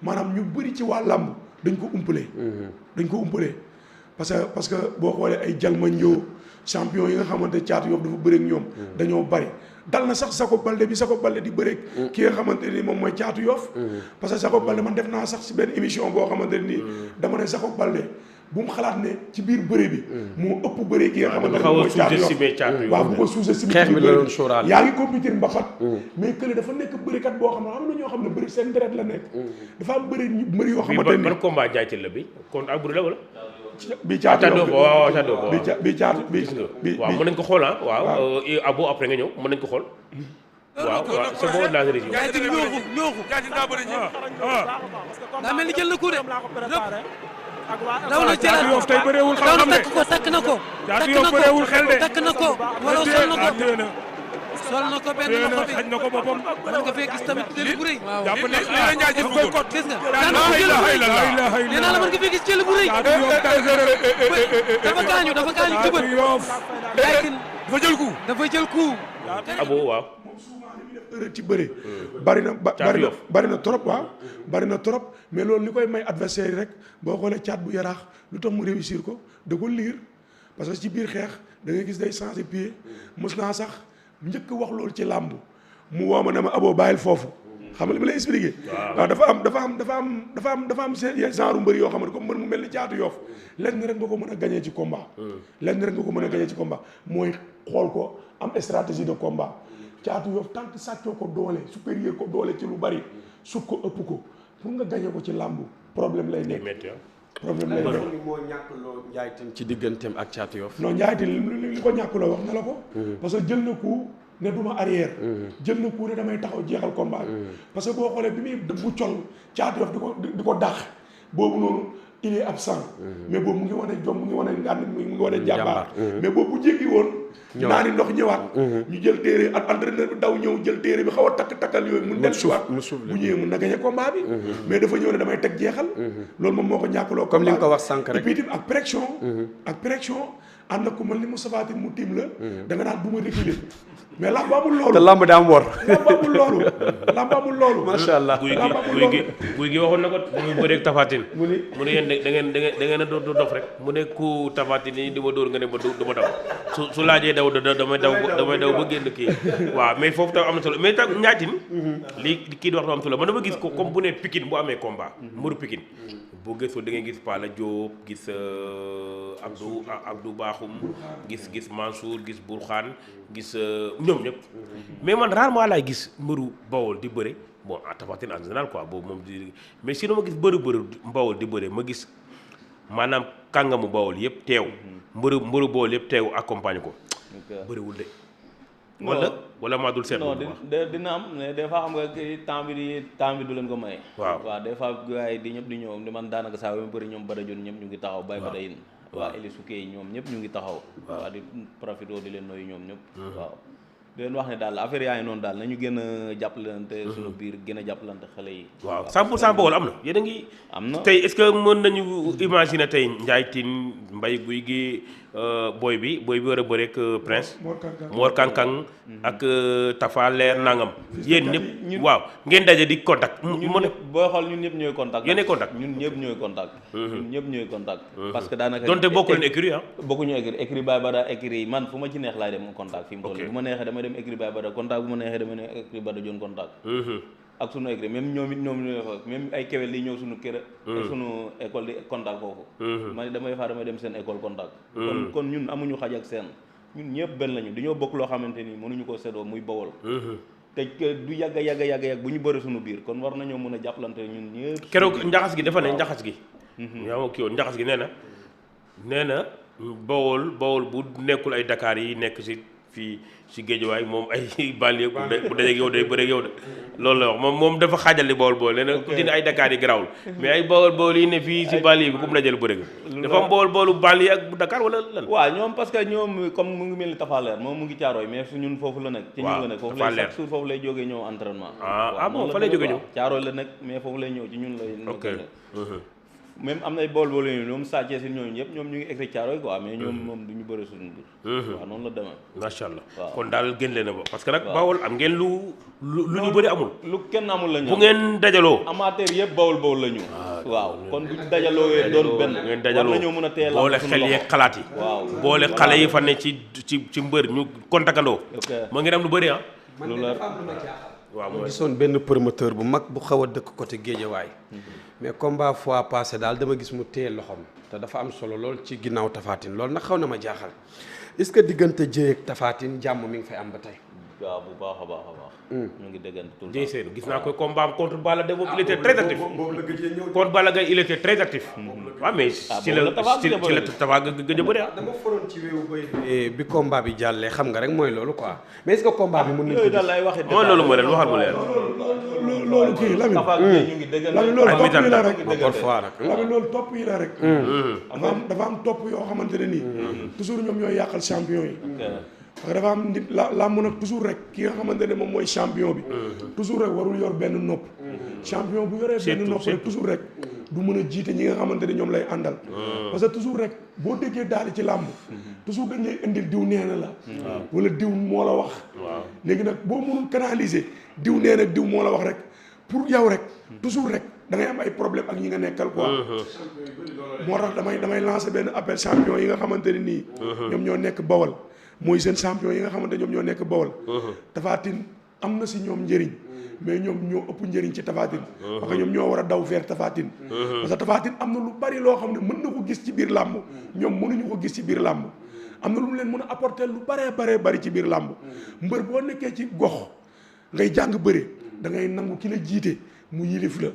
maanaam ñu bëri ci waa làmb dañ ko umpalee. dañ ko umpalee parce que boo xoolee ay jalmanjoo champion yi nga xamante Caatu Yoff dafa bëreeg ñoom. dañoo bari dal na sax Sako Balde bi Sako Balde di bëreeg. ki nga xamante ni moom mooy Caatu Yoff. parce que Sako Balde man def naa sax si benn émission boo xamante ni dama ne Sako Balde. bu mu xalaat ne ci biir bëre bi moo ëpp bëre ki nga xamante ne mooy Caatu Yoff waaw bu ko sous-estimé xeex bi la doon sóoraale yaa ngi compétir mbapat mais kële dafa nekk bërikat boo xam ne am na ñoo xam ne bëri seen deret la nekk dafa am bëri ñu bëri yoo xamante ni ban combat jaaytil la bi kon ak bëri la wala bi Caatu Yoff waaw Caatu Yoff bi caatu bi waaw mën nañ ko xool waaw abo après nga ñëw mën nañ ko xool waaw waaw c'est bon la région jaaytil ñooxu daa mel ni jël na coup de daw na Caatu Yoff tey bëreewul xam-xam de takk na ko Caatu Yoff bëreewul xel de takk na ko wala sol na ko téena sol na ko benn loxo bi xaj na ko boppam mën nga fee gis tamit jël bu rëy jàpp ne daf koy kot gis nga daan na jël bu rëy nee naa la mën nga fee gis jël bu rëy Caatu Yoff dafa gaañu jëbët Caatu Yoff dafa jël coup abo waaw ci bëre bari na trop waaw bari na trop mais loolu li koy may adversaire yi rek boo xoolee Caat bu Yaraax lu tax mu réussir ko da ko liir parce que ci biir xeex da ngay gis day changer pied mos naa sax njëkk wax loolu ci làmb mu woo ma ne ma aboo bàyyil foofu xam nga li ma lay expliqué waaw dafa am seen genre mbëri yoo xam ne comme mbër mu mel ni Caatu Yoff lenn rek nga ko mën a gagné ci combat lenn rek nga ko mën a gagné ci combat mooy xool ko am stratégie de combat Caatu Yoff tant que sàccoo ko doole supérieur ko doole ci lu bari sut ko ëpp ko pour nga gagné ko ci làmb problème lay nekk problème lay nekk moo ñàkkloo Ndiaye Tine ci digganteem ak Caatu Yoff non Ndiaye Tine li ko ñàkkloo wax na la ko parce que jël na coup ne duma arrière jël na coup ne damay taxaw jeexal combat bi parce que boo xoolee bi muy bu col Caatu Yoff di ko dàq boobu noonu il est absent mais boobu mu ngi wane jom mu ngi wane ngànn mu ngi wane jàmbaar mais boobu bu jéggi woon naa ni ndox ñëwaat ñu jël téere ak entraîneur bi daw ñëw jël téere bi xaw a takkal yooyu mun dem siwaat bu ñëwee mun na gagné combat bi mais dafa ñëw ne damay teg jeexal loolu moom moo ko ñàkkaloo comme li nga ko wax sànq rek et puis ak pression ànd ak ku mel ni Moustapha Tine mu tiim la da nga naan bu ma reculer mais lamb amul loolu te lamb daa am wor lamb amul loolu macha allah guy gi waxoon na ko bu ñu bëreeg Tapha Tine mu ne yéen da ngeen a dof rek mu ne ku Tapha Tine yi di ma dóor nga ne ma du ma daw su laajee daw damay daw ba génn kii waaw mais foofu tam am na solo mais tam Ndiaye Tine lii kii di wax am solo man dama gis ko comme bu ne Pikine bu amee combat mbëru Pikine boo gëstoo da ngay gis Pala Diop gis Abdou Bakhoum gis Mansour gis Bourkhane gis ñoom ñëpp mais man rarement laay gis mbëru Bawol di bëre bon Tapha Tine en général quoi boobu moom di mais sinon ma gis bëru Bawol di bëre ma gis maanaam kàngamu Bawol yëpp teew mbëru Bawol yëpp teew accompagne ko bëriwul de wala maa dul seetlu non dina am mais des fois xam nga temps bi du leen ko maye waaw des fois gars yi di ñëpp di ñëw di man daanaka saa yu bëri ñoom bada jon ñëpp ñu ngi taxaw bay bada yin waa Eli Souké ñoom ñëpp ñu ngi taxaw waaw di profité di leen noyu ñoom ñëpp waaw di leen wax ne daal affaire yaa ngi noonu daal nañu gën a jàppalante suñu biir gën a jàppalante xale yi waaw 100% Bawol am na yéen a ngi am na tey est-ce que mën nañu imaginer tey Ndiaye Tine Mbaye Guy gi booy bi war a bëre ak Prince Mor Kankang ak Tafa Leer nangam yéen ñëpp waaw ngeen daje di contact booy xool ñun ñëpp ñooy contact yéenay contact ñun ñëpp ñooy contact parce que daanaka donte bokku leen écurie bokkuñu écurie Baye Bada écurie man fu ma ci neex laay dem contact fi mu toll bu ma neexee damay dem écurie Baye Bada contact bu ma neexee damay dem écurie Bada Jon contact ak sunu écurie même ñoom même ay kewel li ñëw suñu kër ak sunu école di contact foofu man damay dem seen école contact kon ñun amuñu xaj ak seen ñun ñëpp benn lañu dañoo bokk loo xamante ni mënuñu ko séddoo muy Bawol te du yàgg bu ñu bëri suñu biir kon war nañoo mën a jàppalante ñun ñëpp keroog njaxas gi dafa ne njaxas gi yaa ma kii woon njaxas gi nee na Bawol bu nekkul ay Dakar yi nekk fii si Géejawaay moom ay banlieue bu dajeeg yow day bëreeg yow de loolu la wax moom dafa xaajali Bawol nee na ku dina ay Dakar yi garaawul mais ay Bawol yi ne fii si banlieue bi ku mu dajal bëreeg dafa am Bawol banlieue ak bu Dakar wala lan waaw ñoom parce que ñoom comme mu ngi mel ni Tafa Leer moom mu ngi Caaroy mais su ñun foofu la nekk ci ñun la nekk foofu lay chaque jour foofu lay jógee ñëw entraînement bon fa lay jógee ñëw Caaroy la nekk mais foofu lay ñëw ci ñun lay même am nay bool yi ñoom Sa Thiès ñooñu yëpp ñoom ñu ngi écrit Thiaroye quoi mais ñoom moom du ñu bëre suñu biir. waaw noonu la demee. macha allah waaw. kon daal gën leen a ba parce que nag Bawol am ngeen lu ñu bëri amul. lu kenn amul la ñu bu ngeen dajaloo. amateur yëpp Bawol la ñu. waaw kon bu ñu dajaloo doon benn. ngeen dajaloo war nañoo mën a teel boole xel yeeg xalaat yi. waaw boole xale yi fa ne ci mbër ñu kontakandoo. moo ngi am lu bëri ah. lu la waaw ma mooy gisoon benn promoteur bu mag bu xaw a dëkk côté Guédiawaye mais combat fois passé daal dama gis mu téye loxoom te dafa am solo lool ci ginnaaw Tapha Tine loolu nag xaw na ma jaaxal est-ce que diggante Dieye ak Tapha Tine jàmm mi ngi fay am ba tey. waaw bu baax a baax. ñu ngi déggante tout le temps. Dieye Sène gis naa ko combat am contre Balla Gaye boobu il était très actif. contre Balla Gaye il était très actif. waaw mais ci la Tapha gëj a bëri ah. dama foroon ci wéewu bay bi combat bi jàllee xam nga rek mooy loolu quoi mais est-ce que combat bi mën nañ ko yooyu daal lay waxee. mooy loolu mooy leen waxal mu leer. loolu kii Lamine Tapha ñu ngi déggante. Lamine loolu topp yi la rek parfois nag. Lamine loolu topp yi la rek dafa am topp yoo xamante ne nii toujours ñoom ñooy yàqal champion yi parce que dafa am nit làmb nag toujours rek ki nga xamante ne moom mooy champion bi toujours rek warul yor benn nopp champion bu yoree benn nopp rek toujours rek du mën a jiite ñi nga xamante ne ñoom lay àndal parce que toujours rek boo déggee daal ci làmb toujours dañ lay indil diw nee na la wala diw moo la wax léegi nag boo mënul canaliser diw nee na diw moo la wax rek pour yow rek toujours rek da ngay am ay problème ak ñi nga nekkal quoi moo tax damay lancer benn appel champion yi nga xamante ne nii ñoom ñoo nekk Bawol mooy seen champion yi nga xamante ñoom ñoo nekk Bawol Tapha Tine am na si ñoom njëriñ mais ñoom ñoo ëpp njëriñ ci Tapha Tine parce que ñoom ñoo war a daw vers Tapha Tine parce que Tapha Tine am na lu bari loo xam ne mën na ko gis ci biir làmb ñoom mënuñu ko gis ci biir làmb am na lu mu leen mën a apporter lu baree bari ci biir làmb mbër boo nekkee ci gox ngay jàng bëre da ngay nangu ki la jiite mu yilif la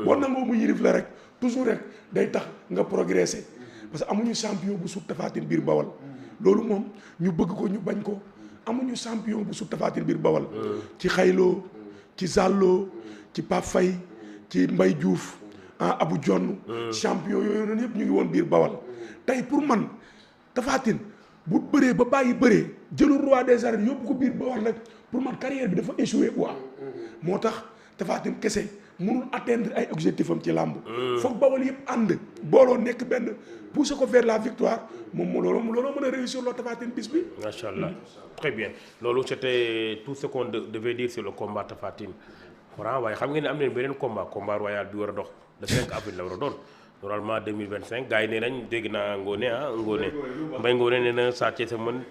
boo nangoo mu yilif la rek toujours rek day tax nga progresser parce que amuñu champion bu sut Tapha Tine biir Bawol loolu moom ñu bëgg ko ñu bañ ko amuñu champion bu sut Tapha Tine biir Bawol ci Xayloo ci Zallo ci Pape Faye ci Mbaye Diouf Abou Jonn champion yooyu noonu yëpp ñu ngi woon biir Bawol tey pour man Tapha Tine bu bëree ba bàyyi bëree jëlul roi des arènes yóbbu ko biir Bawol rek pour man carrière bi dafa échoué quoi moo tax Tapha Tine kese mënul atteindre ay objectif am ci làmb foog Bawol yëpp ànd booloo nekk benn pousser ko vers la victoire moom looloo mën a réussir loo Tapha Tine bis bi. macha allah très bien loolu c'était tout ce qu'on devait dire sur le combat Tapha Tine Franc waaye xam ngeen ne am nañu beneen combat royal bi war a dox le 5 avril la war a doon normalement 2025 gars yi nee nañ dégg naa Ngone Mbaye Ngone nee na Sa Thiès mën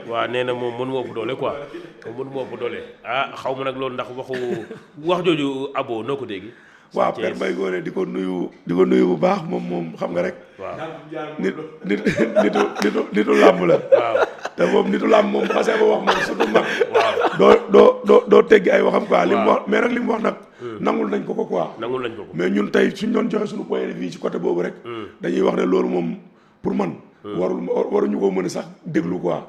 waaw nee na moom mënu ëpp doole quoi moom mënu ëpp doole xaw ma nag loolu ndax wax jooju abo noo ko dégg. waaw Père Mbaye Ngone di ko nuyu bu baax moom xam nga rek. waaw nitu làmb la. waaw te moom nitu làmb moom xasee ba wax moom surtout mag. waaw doo teggi ay waxam quoi. li mu wax mais nag li mu wax nag. nangul nañ ko quoi. nangul nañ ko mais ñun tey suñ doon joxe suñu point de vue ci côté boobu rek. dañuy wax ne loolu moom pour man. waruñu ko mën a sax déglu quoi.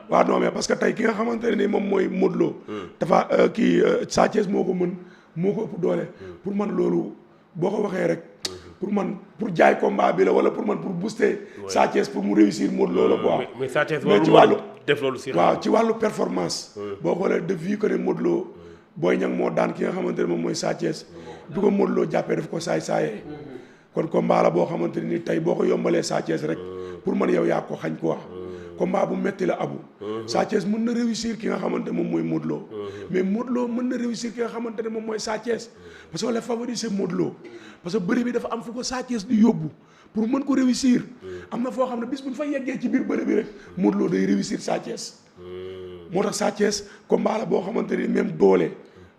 waaw non mais parce que tey ki nga xamante ne ni moom mooy Modou Lo. dafa Sa Thiès moo ko ëpp doole. pour man loolu boo ko waxee rek. pour jaay combat bi la wala pour booster. Sa Thiès pour mu réussir Modou Lo la quoi. mais Sa Thiès mais ci wàllu def loolu si. waaw ci wàllu performance. boo xoolee de vu que ne Modou Lo Boy Niang moo daan ki nga xamante ne moom mooy Sa Thiès. bi ko Modou Lo jàppee daf ko saayee. kon combat la boo xamante ne ni tey boo ko yombalee Sa Thiès rek. pour man yow yaa ko xañ quoi. combat bu metti la abu. Sa Thiès mën na réussir ki nga xamante ne moom mooy Modou Lo. mais Modou Lo mën na réussir ki nga xamante ne moom mooy Sa Thiès. parce que le favori c'est Modou Lo. parce que bëri bi dafa am fu ko Sa Thiès di yóbbu pour mën ko réussir. am na foo xam ne bis bu ñu fa yeggee ci biir bëri bi rek Modou Lo day réussir Sa Thiès. moo tax Sa Thiès combat la boo xamante ni même doole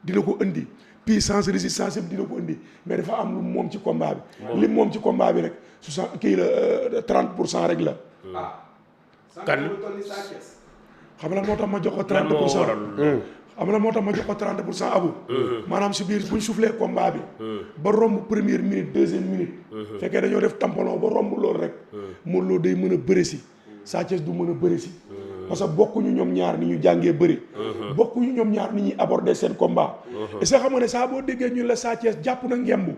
dina ko indi puissance résistance yëpp dina ko indi mais dafa am lu moom ci combat bi. li moom ci combat bi rek 30% rek la. kan xam la moo tax ma jox ko 30%. xam la moo tax ma jox ko 30% abu. maanaam si biir bu ñu soufflé combat bi. ba romb première minute deuxième minute. fekkee dañoo def tampon ba romb loolu rek. Modou Lo day mën a bëre si. Sa Thiès du mën a bëre si. parce que bokkuñu ñoom ñaar ni ñu jàngee bëri. bokkuñu ñoom ñaar ni ñuy aborder seen combat. est-ce que xam nga ne saa boo déggee ñu la Sa Thiès jàpp na ngembu.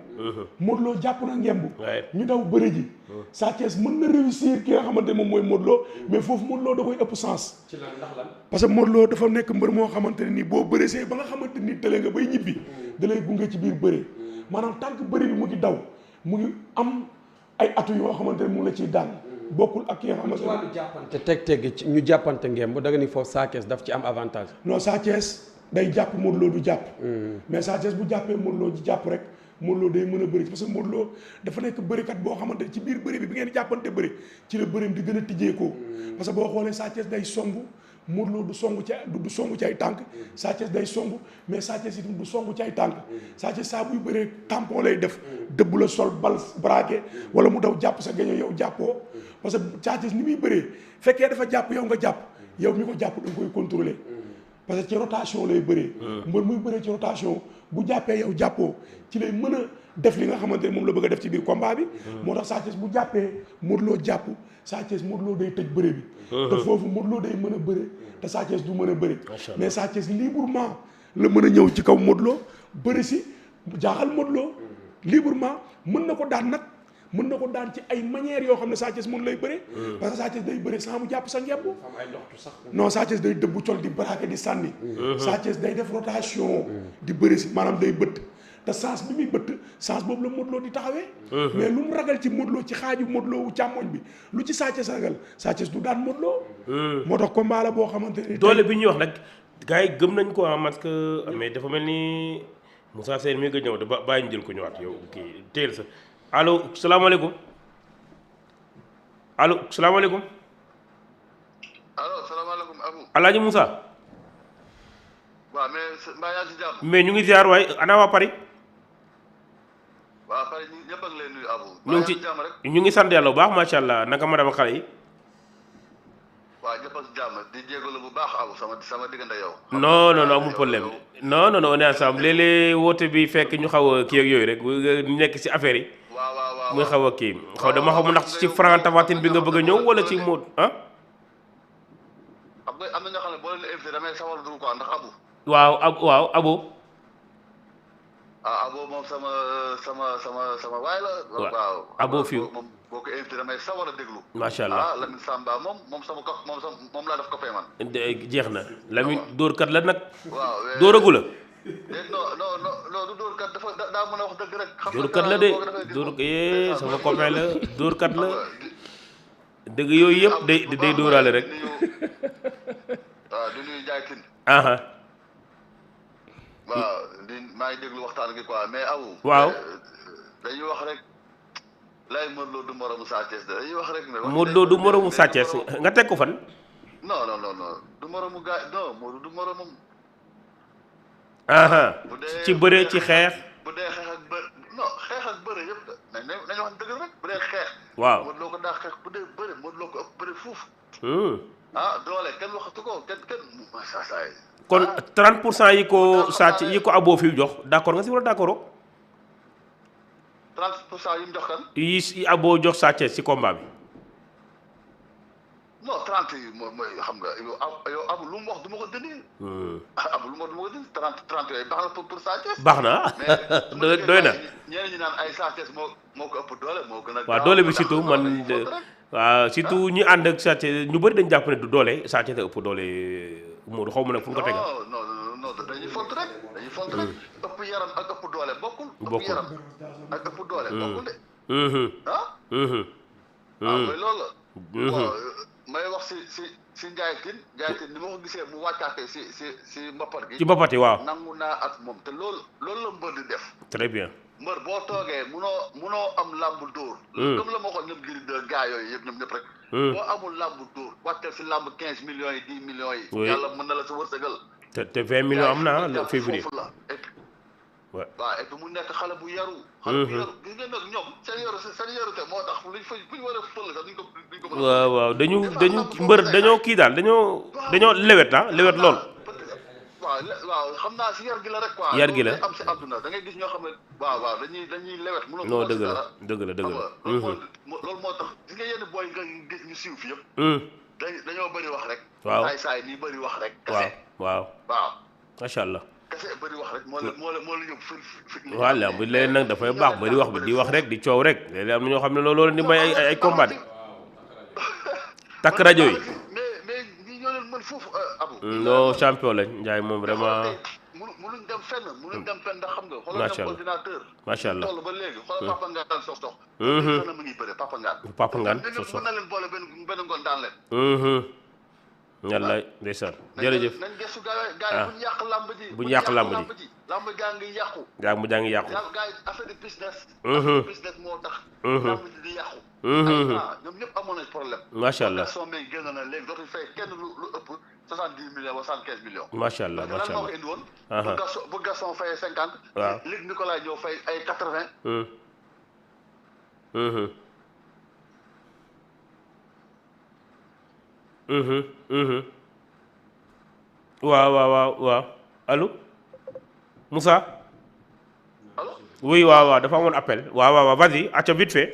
Modou Lo jàpp na ngembu. ñu daw bëri ji. Sa Thiès mën na réussir ki nga xamante ne moom mooy Modou Lo mais foofu Modou Lo da koy ëpp sens. ci lan ndax lan. parce que Modou Lo dafa nekk mbër moo xamante ne nii boo bëreesee ba nga xamante ni tële nga bay ñibbi. da lay gunge ci biir bëre. maanaam tant que bëri bi mu ngi daw mu ngi am ay atu yoo xamante ne mu la ciy daan bokkul ak ki nga xamante ne wàllu jàppante teg ci ñu jàppante ngeen ba da nga ni foofu Sa Thiès daf ci am avantage. non Sa Thiès day jàpp Modou Lo du jàpp mais Sa Thiès bu jàppee Modou Lo di jàpp rek Modou Lo day mën a bëri parce que Modou Lo dafa nekk bërikat boo xamante ne ci biir bëri bi ngeen jàppante bëri ci la bërim di gën a tijjeekoo parce que boo xoolee Sa Thiès day songu Modou Lo du songu ci ay tànk Sa Thiès day songu mais Sa Thiès itam du songu ci ay tànk Sa Thiès saa buy bëree tampon lay def dëbb la sol bal braqué wala mu daw jàpp sa gaño yow jàppoo parce que Sa Thiès ni muy bëree fekkee dafa jàpp yow nga jàpp yow mi ko jàpp da nga koy contrôler parce que ci rotation lay bëree mbër muy bëree ci rotation bu jàppee yow jàppoo ci lay mën a def li nga xamante ne moom la bëgg a def ci biir combat bi moo tax Sa Thiès bu jàppee Modou Lo jàpp Sa Thiès Modou Lo day tëj bëre bi te foofu Modou Lo day mën a bëre te Sa Thiès du mën a bëre mais Sa Thiès librement la mën a ñëw ci kaw Modou Lo bëri si jaaxal Modou Lo librement mën na ko daan nag mën na ko daan ci ay manières yoo xam ne Sa Thiès mën lay bëre parce que Sa Thiès day bëre sans mu jàpp sa ngemb non Sa Thiès day dëbbu col di braqué di sànni Sa Thiès day def rotation di bëri si maanaam day bëtt te sens bi muy bëtt sens boobu la Modou Lo di taxawee mais lu mu ragal ci Modou Lo ci xaaju Modou Lo wu càmmoñ bi lu ci Sa Thiès ragal Sa Thiès du daan Modou Lo moo tax combat la boo xamante ni doole bi ñuy wax nag gars yi gëm nañ ko parce que mais dafa mel ni Moussa Sène mi nga ñëw de bàyyi ñu jël ko ñëwaat yow kii teel sa allo salaamaaleykum allo salaamaaleykum allo salaamaaleykum Abou. Alaaji Moussa. waaw mais mbaa yaa ngi ci jàmm. mais ñu ngi ziar waaye ana waa Paris. waaw Paris ñëpp a ngi lay nuyu Abou. ñu ngi ci ñu ngi sant yàlla bu baax macha allah naka ma dama xale yi. waaw ñëpp a ci jàmm di jégalu bu baax Abou sama diggante yow. non non non amul problème non non non on est ensemble léeg-léeg woote bi fekk ñu xaw a kii ak yooyu rek ñu nekk si affaire yi. waaw waaw waaw muy xaw a kii xaw dama xaw mu ndax ci Franc Tapha Tine bi nga bëgg a ñëw wala ci Modou ah. xam nga am na ñoo xam ne boo leen invité damay sawar a dugg quoi ndax Abou. waaw Abo. ah Abou moom sama waay la. waaw Abo fii moom boo ko invité damay sawar a déglu. macha allah Lamine Samba moom sama ko moom laa def ko fay man. jeex na Lamine dóorkat la nag. waaw dóoragu la. non du dóorkat dafa daa mën a wax dëgg rek. xam dóorkat la de sama copain la dóorkat la. dëgg yooyu yëpp day dóoraale rek. waaw di nuyu Ndiaye Tine. waaw maa ngi déglu waxtaan gi quoi mais Abou. waaw dañuy wax rek lay Modou Lo du moromu Sa Thiès de dañuy wax rek ne. Modou Lo du moromu Sa Thiès nga teg ko fan. non du moromu gars non Modou du moromum. ci bëre ci xeex. bu dee xeex ak bë non xeex ak bëre yëpp nañu wax dëgg rek bu dee xeex. waaw Modou Lo ko daa xeex bu dee bëre Modou Lo ko ëpp bëre fuuf. doole kenn waxatu ko kenn saa yi. kon 30% yi ko Sa Thiès yi ko Abo fi jox d'accord nga si wala d'accord. 30% yi mu jox kan. yi Abo jox Sa Thiès si combat bi. non 30 yi mooy xam nga yow Abou lu mu wax du ma ko dindi. Abou lu mu wax du ma ko dindi 30 yooyu baax na pour Sa Thiès. baax na doy na. ñeneen ñi naan ay Sa Thiès moo ko ëpp doole moo gën a. waaw doole bi surtout man waaw surtout ñi ànd ak Sa Thiès ñu bëri dañu jàpp ne du doole Sa Thiès a ëpp doole Modou xaw ma nag fu ñu ko tegal. non dañuy font rek ëpp yaram ak ëpp doole bokkul. ëpp yaram ak ëpp doole bokkul de. mooy loolu la. may wax si Ndiaye Tine ni ma ko gisee mu wàccaatee si mbappat gi. ci mbappat yi waaw. nangu naa ak moom te loolu la mbër di def. très bien. mbër boo toogee munoo am làmb dóor. comme la ma waxoon ñoom giri de gars yooyu yëpp ñoom ñëpp rek. boo amul làmb dóor wàcceel si làmb 15 millions yi 10 millions yi. oui yàlla mën na la sa wërsëgal. te 20 millions am na le février. waaw et puis mu nekk xale bu yaru. xale bu yaru gis ngeen nag ñoom seen yaru te moo tax fu ñu war a fël sax duñ ko mën a. waaw dañu mbër dañoo kii daal dañoo lewet lewet lool. waaw xam naa si yar gi la rek quoi. yar gi la am si àdduna da ngay gis ñoo xam ne waaw dañuy lewet. mënoo non dëgg la. loolu moo tax gis nga yenn booy nga gis ñu siiw fi yëpp. dañoo bëri wax rek. waaw saay nii bëri wax rek. waaw macha allah. kese bëri wax rek moo la yóbbu fi. voilà bu leen nag dafay baax bëri wax bi di wax rek di coow rek léeg-léeg am na ñoo xam ne loolu di may ay combat de takk rajo yi. mais ñi ñoo leen mën foofu Abou. non champion lañ Ndiaye moom vraiment. mënuñ dem fenn mënuñ dem fenn ndax xam nga xoolal Macha dem Allah. coordinateur Macha Allah. toll ba léegi xoolal Papa Ngane sos dox na mu ngi bëre Papa Ngane Papa Ngane mën sos dox. na leen boole benn ngoon daan leen wallaay ndeysaan jërëjëf nañ gëstu gars yi bu ñu yàq làmb ji bu ñu yàq làmb ji. làmb gaa ngi yàqu yaa mu jàngi yàqu gars yi affaire de business business moo tax làmb ji di yàqu ñoom ñëpp amoon nañ problème Macha Allah. Gaston Mbengue génn na léegi dootuñ fay kenn lu ëpp 70 millions wala 75 millions Macha Allah parce que lan macha moo ko Allah indi woon bu Gaston fayee 50 waaw Luc Nicolaï ñëw fay ay 80 waaw allo Moussa alors oui waaw dafa amoon appel waaw vas-y acca vite fait